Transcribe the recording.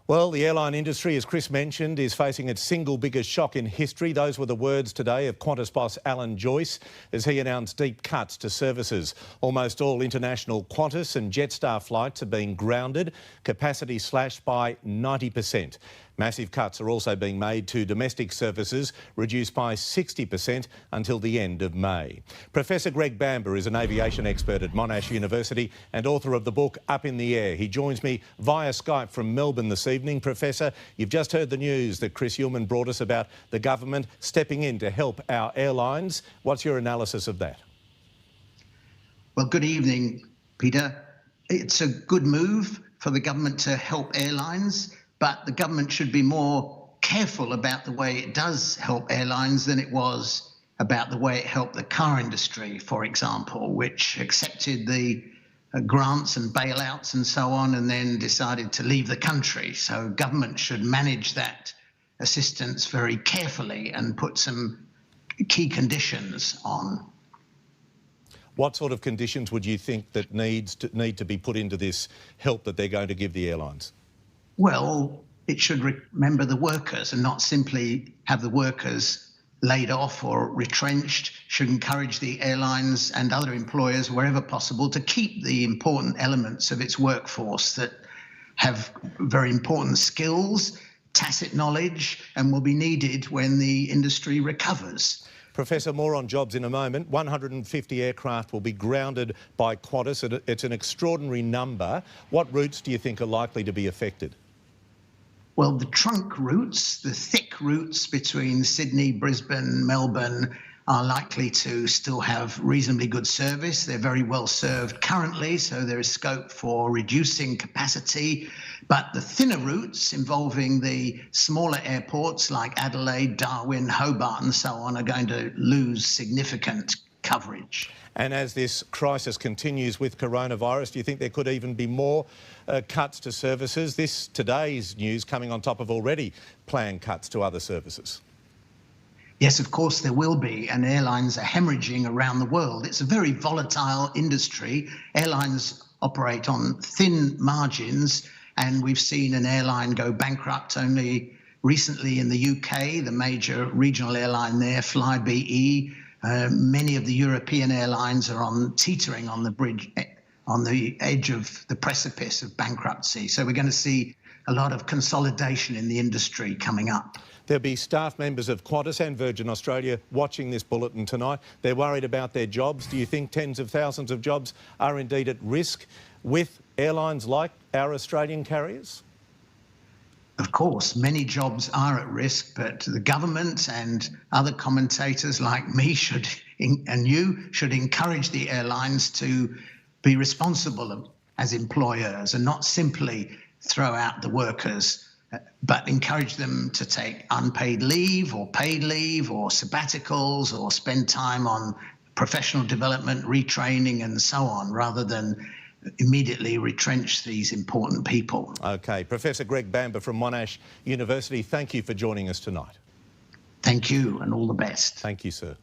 Well, the airline industry, as Chris mentioned, is facing its single biggest shock in history. Those were the words today of Qantas boss Alan Joyce as he announced deep cuts to services. Almost all international Qantas and Jetstar flights are being grounded, capacity slashed by 90%. Massive cuts are also being made to domestic services, reduced by 60% until the end of May. Professor Bamber is an aviation expert at Monash University and author of the book Up in the Air. He joins me via Skype from Melbourne this evening. Professor, you've just heard the news that Chris Ullman brought us about the government stepping in to help our airlines. What's your analysis of that? Well, good evening, Peter. It's a good move for the government to help airlines, but the government should be more careful about the way it does help airlines than it was about the way it helped the car industry, for example, which accepted the grants and bailouts and so on and then decided to leave the country. So government should manage that assistance very carefully and put some key conditions on. What sort of conditions would you think that need to be put into this help that they're going to give the airlines? Well, it should remember the workers and not simply have the workers laid off or retrenched. Should encourage the airlines and other employers wherever possible to keep the important elements of its workforce that have very important skills, tacit knowledge, and will be needed when the industry recovers. Professor, more on jobs in a moment. 150 aircraft will be grounded by Qantas. It's an extraordinary number. What routes do you think are likely to be affected? Well, the trunk routes, the thick routes between Sydney, Brisbane, Melbourne are likely to still have reasonably good service. They're very well served currently, so there is scope for reducing capacity. But the thinner routes involving the smaller airports like Adelaide, Darwin, Hobart and so on are going to lose significant coverage. And as this crisis continues with coronavirus, do you think there could even be more cuts to services? Today's news coming on top of already planned cuts to other services. Yes, of course there will be, and airlines are hemorrhaging around the world. It's a very volatile industry. Airlines operate on thin margins, and we've seen an airline go bankrupt only recently in the UK, the major regional airline there, Flybe. Many of the European airlines are teetering on the bridge, on the edge of the precipice of bankruptcy. So we're going to see a lot of consolidation in the industry coming up. There'll be staff members of Qantas and Virgin Australia watching this bulletin tonight. They're worried about their jobs. Do you think tens of thousands of jobs are indeed at risk with airlines like our Australian carriers? Of course, many jobs are at risk, but the government and other commentators like me and you should encourage the airlines to be responsible as employers and not simply throw out the workers, but encourage them to take unpaid leave or paid leave or sabbaticals or spend time on professional development, retraining and so on, rather than immediately retrench these important people. OK. Professor Bamber from Monash University, thank you for joining us tonight. Thank you and all the best. Thank you, sir.